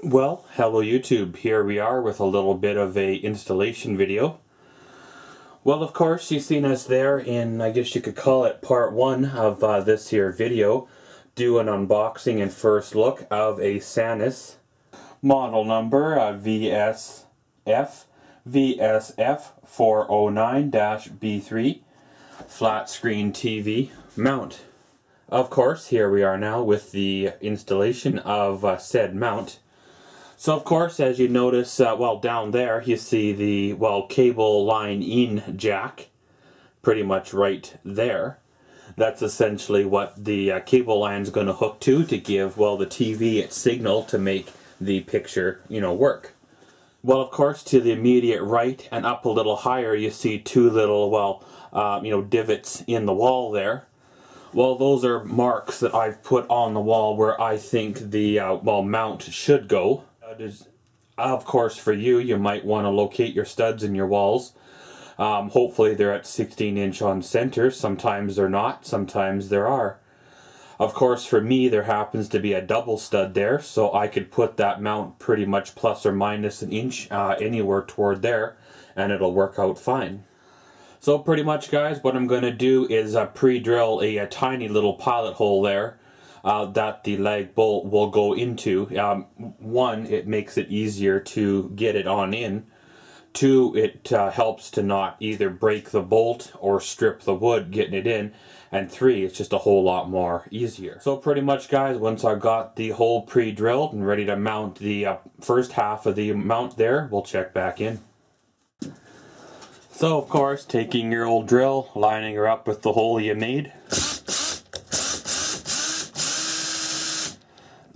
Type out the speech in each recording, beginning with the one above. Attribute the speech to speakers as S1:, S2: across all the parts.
S1: Well, hello YouTube. Here we are with a little bit of a installation video. Well, of course, you've seen us there in, I guess you could call it part one of this here video. Do an unboxing and first look of a Sanus. Model number VSF409 V3 flat screen TV mount. Of course, here we are now with the installation of said mount. So of course, as you notice, well, down there you see the, cable line in jack, pretty much right there. That's essentially what the cable line is going to hook to give, the TV its signal to make the picture, work. Well, of course, to the immediate right and up a little higher, you see two little, divots in the wall there. Well, those are marks that I've put on the wall where I think the, mount should go. Of course, for you, you might want to locate your studs in your walls. Hopefully they're at 16" on center. Sometimes they're not, sometimes there are. Of course, for me, there happens to be a double stud there, so I could put that mount pretty much plus or minus an inch anywhere toward there, and it'll work out fine. So pretty much, guys, what I'm going to do is pre-drill a tiny little pilot hole there that the lag bolt will go into. One, it makes it easier to get it on in. Two, it helps to not either break the bolt or strip the wood getting it in. And three, it's just a whole lot more easier. So pretty much, guys, once I've got the hole pre-drilled and ready to mount the first half of the mount there, we'll check back in. So of course, taking your old drill, lining her up with the hole you made.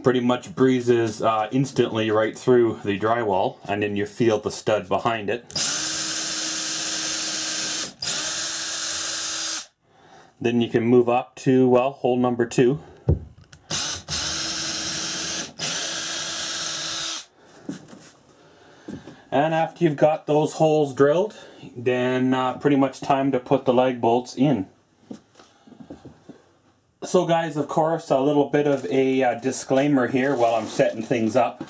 S1: Pretty much breezes instantly right through the drywall, and then you feel the stud behind it. Then you can move up to, hole number 2. And after you've got those holes drilled, then pretty much time to put the lag bolts in. So guys, of course, a little bit of a disclaimer here while I'm setting things up.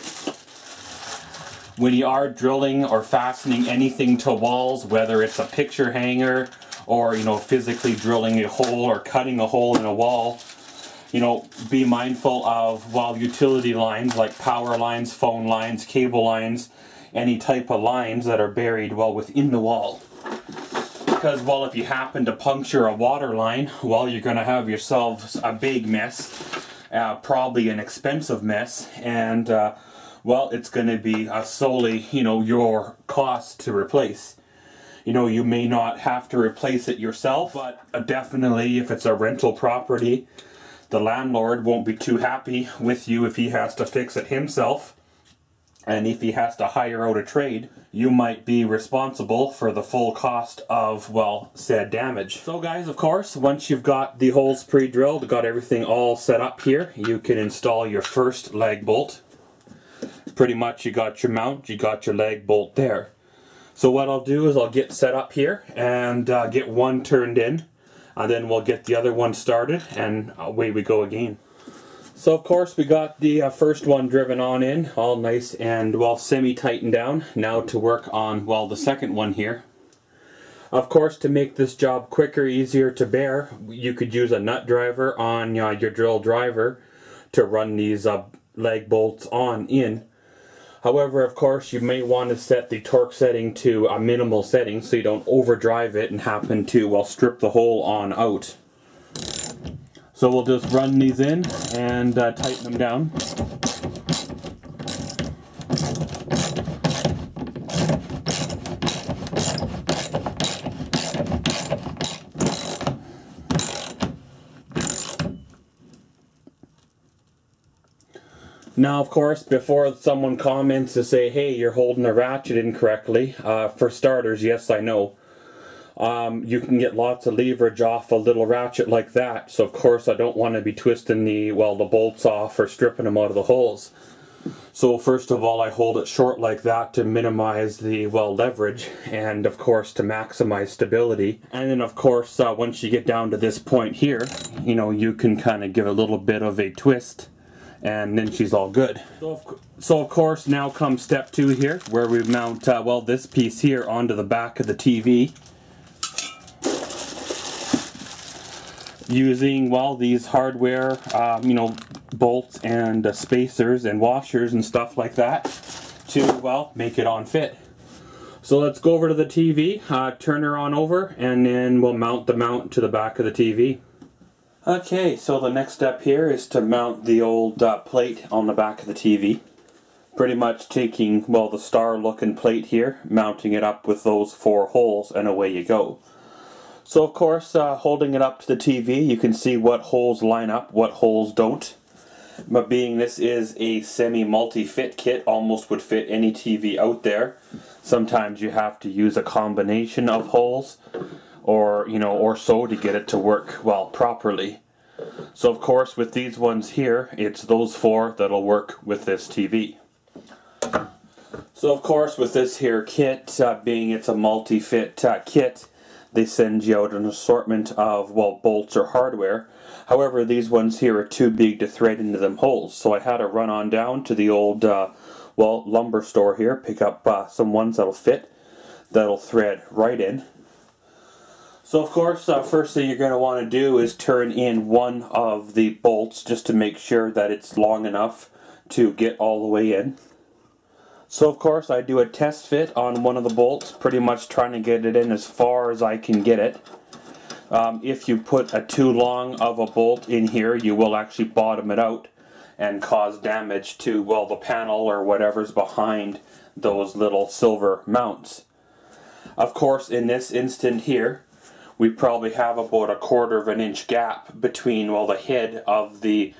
S1: When you are drilling or fastening anything to walls, whether it's a picture hanger or, physically drilling a hole or cutting a hole in a wall, be mindful of, utility lines like power lines, phone lines, cable lines, any type of lines that are buried, within the wall. Because, if you happen to puncture a water line, you're going to have yourselves a big mess, probably an expensive mess, and, it's going to be solely, your cost to replace. You may not have to replace it yourself, but definitely if it's a rental property, the landlord won't be too happy with you if he has to fix it himself. And if he has to hire out a trade, you might be responsible for the full cost of, said damage. So guys, of course, once you've got the holes pre-drilled, got everything all set up here, you can install your first lag bolt. Pretty much you got your mount, you got your lag bolt there. So what I'll do is I'll get set up here and get one turned in, and then we'll get the other one started, and away we go again. So of course we got the first one driven on in, all nice and semi-tightened down. Now to work on, the second one here. Of course, to make this job quicker, easier to bear, you could use a nut driver on your drill driver to run these lag bolts on in. However, of course, you may want to set the torque setting to a minimal setting so you don't overdrive it and happen to, strip the hole on out. So we'll just run these in and tighten them down. Now, of course, before someone comments to say, hey, you're holding the ratchet incorrectly, for starters, yes, I know. You can get lots of leverage off a little ratchet like that, so of course I don't want to be twisting the bolts off or stripping them out of the holes. So first of all, I hold it short like that to minimize the leverage, and of course to maximize stability. And then of course once you get down to this point here, you can kind of give a little bit of a twist and then she's all good. So of course now comes step 2 here, where we mount well, this piece here onto the back of the TV using, well, these hardware you know, bolts and spacers and washers and stuff like that to, well, make it on fit. So let's go over to the TV, turn her on over, and then we'll mount the mount to the back of the TV. Okay, so the next step here is to mount the old plate on the back of the TV. Pretty much taking, well, the star looking plate here, mounting it up with those 4 holes, and away you go. So of course, holding it up to the TV, you can see what holes line up, what holes don't. But being this is a semi-multi-fit kit, almost would fit any TV out there. Sometimes you have to use a combination of holes, or, you know, or so to get it to work, well, properly. So of course, with these ones here, it's those 4 that'll work with this TV. So of course, with this here kit, being it's a multi-fit kit, they send you out an assortment of, well, bolts or hardware. However, these ones here are too big to thread into them holes, so I had to run on down to the old, well, lumber store here, pick up some ones that'll fit, that'll thread right in. So of course, first thing you're going to want to do is turn in one of the bolts just to make sure that it's long enough to get all the way in. So of course, I do a test fit on one of the bolts, pretty much trying to get it in as far as I can get it. If you put a too long of a bolt in here, you will actually bottom it out and cause damage to, well, the panel or whatever's behind those little silver mounts. Of course, in this instant here, we probably have about a 1/4 of an inch gap between, well, the head of the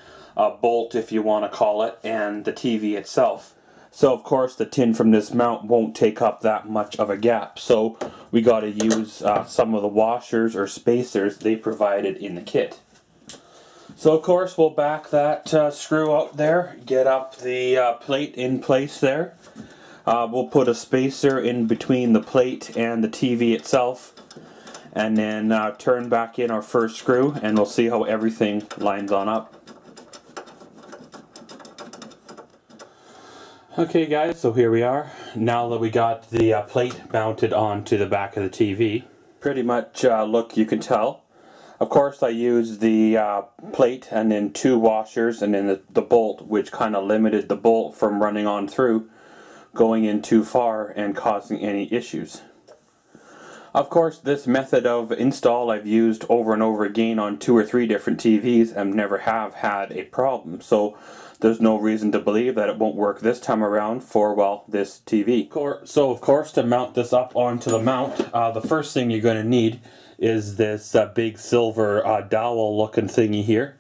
S1: bolt, if you want to call it, and the TV itself. So of course the tin from this mount won't take up that much of a gap, so we got to use some of the washers or spacers they provided in the kit. So of course we'll back that screw out there, get up the plate in place there. We'll put a spacer in between the plate and the TV itself, and then turn back in our first screw, and we'll see how everything lines on up. Okay guys, so here we are. Now that we got the plate mounted onto the back of the TV, pretty much look, you can tell. Of course I used the plate and then 2 washers and then the bolt, which kind of limited the bolt from running on through, going in too far and causing any issues. Of course, this method of install I've used over and over again on 2 or 3 different TVs and never have had a problem. So there's no reason to believe that it won't work this time around for, well, this TV. So of course, to mount this up onto the mount, the first thing you're going to need is this big silver dowel looking thingy here.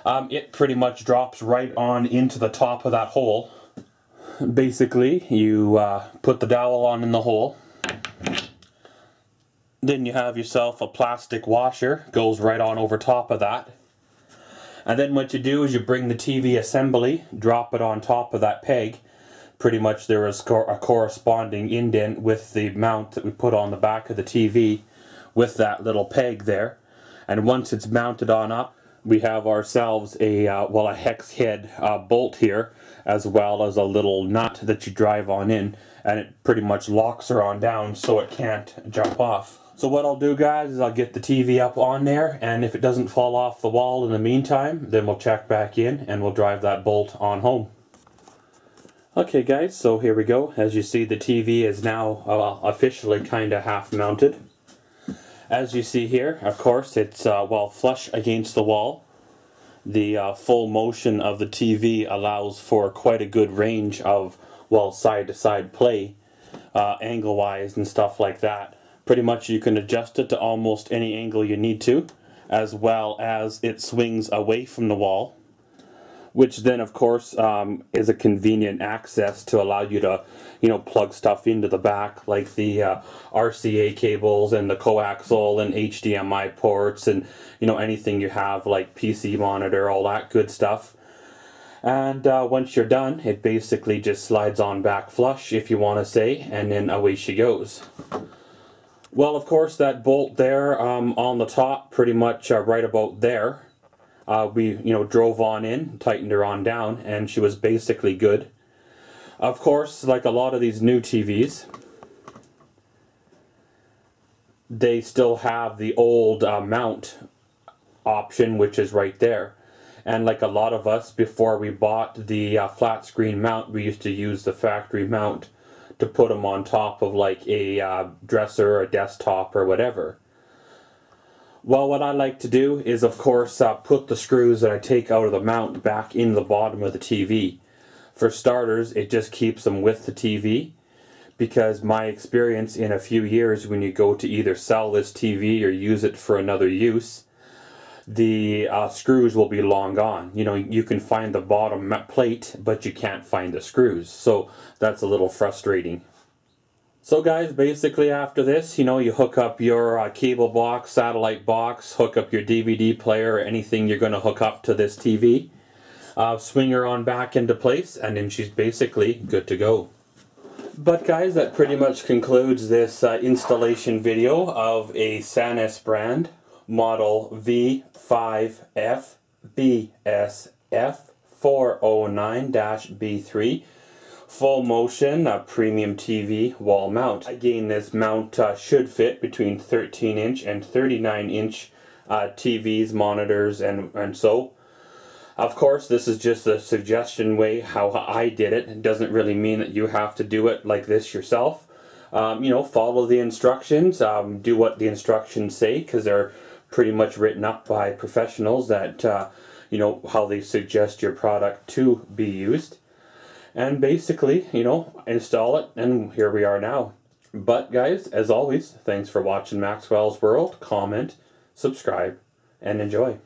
S1: It pretty much drops right on into the top of that hole. Basically, you put the dowel on in the hole. Then you have yourself a plastic washer, goes right on over top of that. And then what you do is you bring the TV assembly, drop it on top of that peg. Pretty much there is a corresponding indent with the mount that we put on the back of the TV with that little peg there. And once it's mounted on up, we have ourselves a, well, a hex head bolt here, as well as a little nut that you drive on in, and it pretty much locks her on down so it can't jump off. So what I'll do, guys, is I'll get the TV up on there, and if it doesn't fall off the wall in the meantime, then we'll check back in and we'll drive that bolt on home. Okay guys, so here we go. As you see, the TV is now officially kind of half mounted. As you see here, of course, it's well, flush against the wall. The full motion of the TV allows for quite a good range of, well, side-to-side play, angle-wise and stuff like that. Pretty much you can adjust it to almost any angle you need to, as well as it swings away from the wall, which then of course is a convenient access to allow you to, you know, plug stuff into the back, like the RCA cables and the coaxial and HDMI ports, and, you know, anything you have like PC monitor, all that good stuff. And once you're done, it basically just slides on back flush, if you want to say, and then away she goes. Well, of course, that bolt there on the top, pretty much right about there, We drove on in, tightened her on down, and she was basically good. Of course, like a lot of these new TVs, they still have the old mount option, which is right there. And like a lot of us, before we bought the flat screen mount, we used to use the factory mount to put them on top of like a dresser or a desktop or whatever. Well, what I like to do is, of course, put the screws that I take out of the mount back in the bottom of the TV. For starters, it just keeps them with the TV, because my experience in a few years, when you go to either sell this TV or use it for another use, the screws will be long gone. You can find the bottom plate, but you can't find the screws. So that's a little frustrating. So guys, basically after this, you hook up your cable box, satellite box, hook up your DVD player, or anything you're going to hook up to this TV. Swing her on back into place, and then she's basically good to go. But guys, that pretty much concludes this installation video of a Sanus brand model V5F VSF409 V3 full motion premium TV wall mount. Again, this mount should fit between 13-inch and 39-inch TVs, monitors, and so. Of course, this is just a suggestion way how I did it. It doesn't really mean that you have to do it like this yourself. Follow the instructions, do what the instructions say, because they're pretty much written up by professionals that, how they suggest your product to be used. And basically, install it, and here we are now. But guys, as always, thanks for watching Maxwell's World. Comment, subscribe, and enjoy.